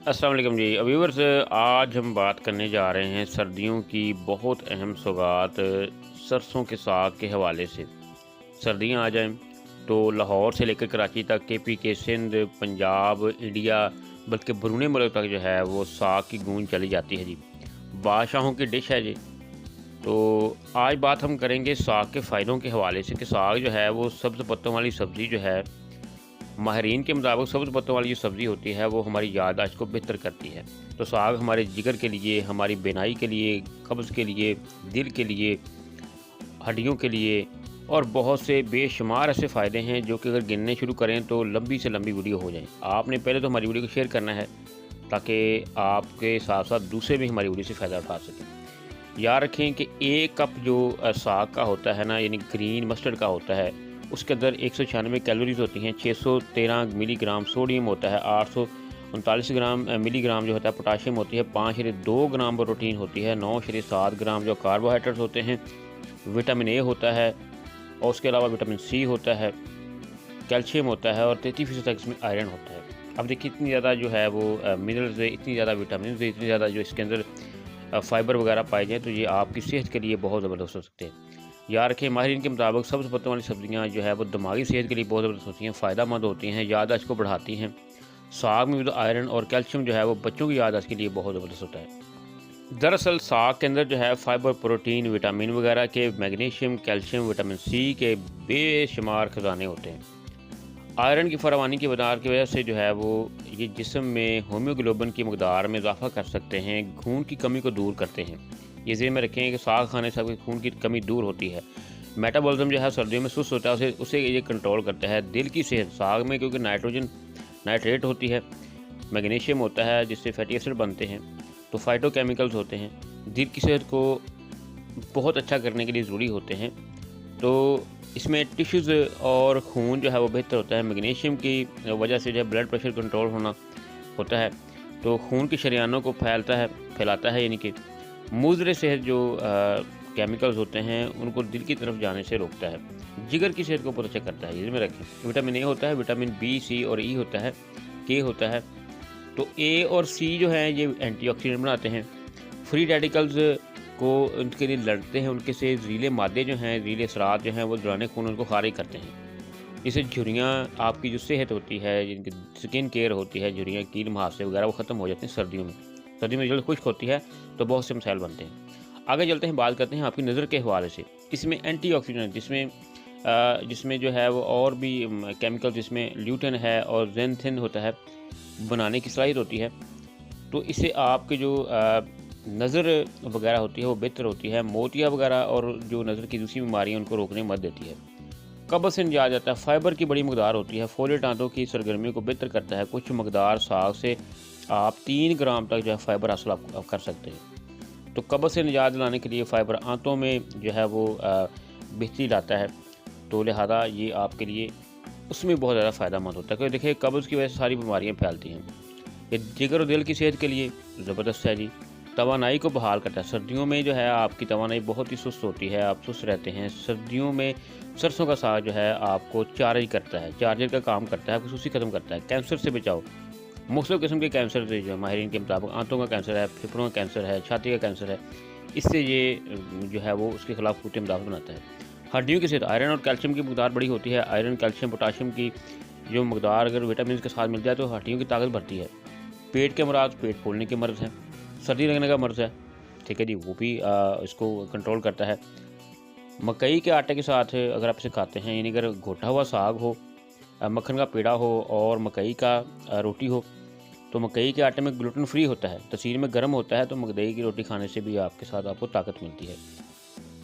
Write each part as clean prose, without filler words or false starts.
अस्सलाम वालेकुम जी। व्यूअर्स, आज हम बात करने जा रहे हैं सर्दियों की बहुत अहम सौगात सरसों के साग के हवाले से। सर्दियां आ जाएं तो लाहौर से लेकर कराची तक, KPK, सिंध, पंजाब, इंडिया, बल्कि बरूने मुल्क तक जो है वो साग की गूंज चली जाती है जी। बादशाहों की डिश है जी। तो आज बात हम करेंगे साग के फ़ायदों के हवाले से कि साग जो है वो सब्ज़ पत्तों वाली सब्ज़ी जो है, माहिरीन के मुताबिक सब्ज़ पत्तों वाली जो सब्ज़ी होती है वो हमारी याददाश्त को बेहतर करती है। तो साग हमारे जिगर के लिए, हमारी बीनाई के लिए, कब्ज़ के लिए, दिल के लिए, हड्डियों के लिए और बहुत से बेशुमार ऐसे फ़ायदे हैं जो कि अगर गिनने शुरू करें तो लंबी से लंबी वीडियो हो जाए। आपने पहले तो हमारी वीडियो को शेयर करना है ताकि आपके साथ साथ दूसरे भी हमारी वीडियो से फ़ायदा उठा सकें। याद रखें कि 1 कप जो साग का होता है ना, यानी ग्रीन मस्टर्ड का होता है, उसके अंदर 196 कैलोरीज़ होती हैं, 613 मिलीग्राम सोडियम होता है, 839 ग्राम मिलीग्राम जो होता है पोटाशियम होती है, 5.2 ग्राम प्रोटीन होती है, 9.7 ग्राम जो कार्बोहाइड्रेट्स होते हैं, विटामिन ए होता है और उसके अलावा विटामिन सी होता है, कैल्शियम होता है और 33% तक इसमें आयरन होता है। अब देखिए इतनी ज़्यादा जो है वो मिनरल्स है, इतनी ज़्यादा विटामिन है, इतनी ज़्यादा जो इसके अंदर फ़ाइबर वगैरह पाए जाएँ तो ये आपकी सेहत के लिए बहुत ज़बरदस्त हो सकते हैं। याद रखें माहिरीन के मुताबिक सब्ज़ पत्तों वाली सब्ज़ियाँ जो है वो दिमागी सेहत के लिए बहुत ज़बरदस्त होती हैं, फ़ायदेमंद होती हैं, याददाश्त को बढ़ाती हैं। साग में भी तो आयरन और कैल्शियम जो है वो बच्चों की याददाश्त के लिए बहुत ज़बरदस्त होता है। दरअसल साग के अंदर जो है फाइबर, प्रोटीन, विटामिन वगैरह के, मैग्नीशियम, कैल्शियम, विटामिन सी के बेशुमार खजाने होते हैं। आयरन की फरावानी की मकदार की वजह से जो है वो ये जिस्म में होम्योग्लोबिन की मकदार में इजाफा कर सकते हैं, खून की कमी को दूर करते हैं। ये ज़हन में रखें कि साग खाने से आपके खून की कमी दूर होती है। मेटाबॉलिज्म जो है सर्दियों में सुस्त होता है, उसे उसे ये कंट्रोल करता है। दिल की सेहत, साग में क्योंकि नाइट्रेट होती है, मैग्नीशियम होता है जिससे फैटी एसिड बनते हैं, तो फाइटोकेमिकल्स होते हैं, दिल की सेहत को बहुत अच्छा करने के लिए ज़रूरी होते हैं। तो इसमें टिश्यूज़ और खून जो है वो बेहतर होता है। मैग्नीशियम की वजह से जो है ब्लड प्रेशर कंट्रोल होना होता है, तो खून की शरीयानों को फैलाता है, यानी कि मुज़र सेहत जो केमिकल्स होते हैं उनको दिल की तरफ जाने से रोकता है। जिगर की सेहत को बहुत अच्छा करता है, इसमें रखें। विटामिन ए होता है, विटामिन बी, सी और ई होता है, के होता है। तो ए और सी जो हैं ये एंटीऑक्सीडेंट बनाते हैं, फ्री रेडिकल्स को उनके लिए लड़ते हैं, उनके से ज़ीले मादे जो हैं, ज़ीले असरात जो हैं वो दौरान खून उनको खारिज करते हैं। इससे झुर्रियाँ, आपकी जो सेहत होती है, जिनकी स्किन केयर होती है, झुर्रियाँ, कील मुहासे वगैरह वो ख़त्म हो जाती हैं सर्दियों में। सर्दियों में जल्द खुश्क होती है तो बहुत से मसाइल बनते हैं। आगे चलते हैं, बात करते हैं आपकी नज़र के हवाले से। इसमें एंटीऑक्सीडेंट जिसमें जो है वो और भी केमिकल, जिसमें ल्यूटेन है और ज़ेंथिन होता है, बनाने की सलाहियत होती है। तो इससे आपके जो नज़र वगैरह होती है वो बेहतर होती है। मोतिया वगैरह और जो नज़र की दूसरी बीमारियाँ उनको रोकने में मदद देती है। कब्ज़ से निजात जाता है। फ़ाइबर की बड़ी मकदार होती है, फोलेट आंतों की सरगर्मी को बेहतर करता है। कुछ मकदार साग से आप 3 ग्राम तक जो है फ़ाइबर हासिल आप कर सकते हैं। तो कब्ज़ से निजात दिलाने के लिए फ़ाइबर आंतों में जो है वो बेहतरी लाता है, तो लिहाजा ये आपके लिए उसमें बहुत ज़्यादा फ़ायदेमंद होता है। क्योंकि देखिए कब्ज़ की वजह से सारी बीमारियाँ फैलती हैं। ये जिगर और दिल की सेहत के लिए ज़बरदस्त है जी। तवानाई को बहाल करता है। सर्दियों में जो है आपकी तवानाई बहुत ही सुस्त होती है, आप सुस्त रहते हैं। सर्दियों में सरसों का साग जो है आपको चार्ज करता है, चार्जर का काम करता है, आपकी सुस्ती ख़त्म करता है। कैंसर से बचाओ। मुख्तलिफ़ किस्म के कैंसर से जो माहिरीन के मुताबिक आंतों का कैंसर है, फेफड़ों का कैंसर है, छाती का कैंसर है, इससे ये जो है वो उसके खिलाफ क़ुव्वत मुदाफ़अत बनाता है। हड्डियों की सेहत, आयरन और कैल्शियम की मकदार बड़ी होती है। आयरन, कैल्शियम, पोटाशियम की जो मकदार अगर विटामिन के साथ मिल जाए तो हड्डियों की ताकत बढ़ती है। पेट के अमराज, पेट फूलने के मर्ज़ हैं, सर्दी लगने का मर्ज़ है, ठीक है जी, वो भी इसको कंट्रोल करता है। मकई के आटे के साथ अगर आप इसे खाते हैं, यानी अगर घोटा हुआ साग हो, मक्खन का पेड़ा हो और मकई का रोटी हो, तो मकई के आटे में ग्लूटेन फ्री होता है, तसीर में गर्म होता है, तो मकई की रोटी खाने से भी आपके साथ आपको ताकत मिलती है।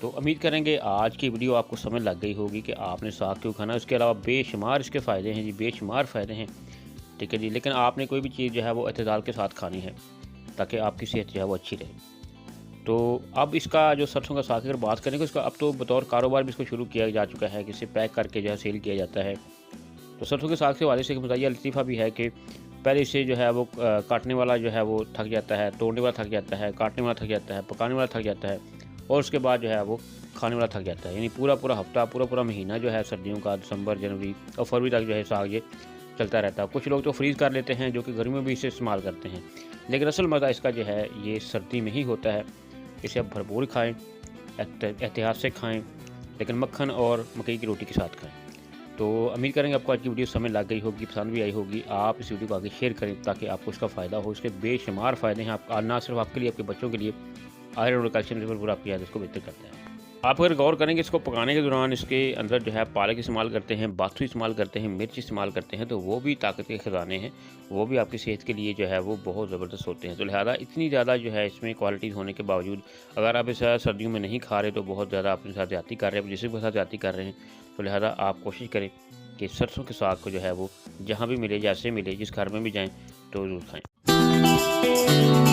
तो उम्मीद करेंगे आज की वीडियो आपको समझ लग गई होगी कि आपने साग क्यों खाना है। उसके अलावा बेशुमार इसके फ़ायदे हैं जी, बेशुमार फ़ायदे हैं, ठीक है जी। लेकिन आपने कोई भी चीज़ जो है वो एतदाल के साथ खानी है ताकि आपकी सेहत जो है वो अच्छी रहे। तो अब इसका जो सरसों का साग की अगर बात करें तो इसका अब तो बतौर कारोबार भी इसको शुरू किया जा चुका है कि इसे पैक करके जो है सेल किया जाता है। तो सरसों के साग के हवाले से एक मज़ाहिया लतीफ़ा भी है कि पहले इसे जो है वो काटने वाला जो है वो थक जाता है, तोड़ने वाला थक जाता है, काटने वाला थक जाता है, पकाने वाला थक जाता है और उसके बाद जो है वो खाने वाला थक जाता है। यानी पूरा पूरा हफ्ता, पूरा पूरा महीना जो है सर्दियों का, दिसंबर, जनवरी और फरवरी तक जो है साग ये चलता रहता है। कुछ लोग तो फ्रीज़ कर लेते हैं, जो कि गर्मियों में भी इसे इस्तेमाल करते हैं, लेकिन असल मज़ा इसका जो है ये सर्दी में ही होता है। इसे आप भरपूर खाएँ, एहतियात से खाएँ, लेकिन मक्खन और मकई की रोटी के साथ खाएँ। तो उम्मीद करेंगे आपको आज की वीडियो समझ लग गई होगी, पसंद भी आई होगी। आप इस वीडियो को आगे शेयर करें ताकि आपको इसका फ़ायदा हो। इसके बेशुमार फ़ायदे हैं, आप ना सिर्फ आपके लिए, आपके बच्चों के लिए। आयरन और कैल्शियम लेवल पूरा आपकी आदत को बेहतर करता है। आप अगर गौर करेंगे, इसको पकाने के दौरान इसके अंदर जो है पालक इस्तेमाल करते हैं, बाथू इस्तेमाल करते हैं, मिर्च इस्तेमाल करते हैं, तो वो भी ताकत के ख़जाने हैं। वो भी आपकी सेहत के लिए जो है वो बहुत ज़बरदस्त होते हैं। तो लिहाजा इतनी ज़्यादा जो है इसमें क्वालिटीज़ होने के बावजूद अगर आप इसे सर्दियों में नहीं खा रहे तो बहुत ज़्यादा आप इनके साथ ज़्यादती कर रहे हैं, जिसम के साथ ज़्यादती कर रहे हैं। तो लिहाजा आप कोशिश करें कि सरसों के साग को जो है वो जहाँ भी मिले, जैसे मिले, जिस घर में भी जाएँ तो ज़रूर खाएँ।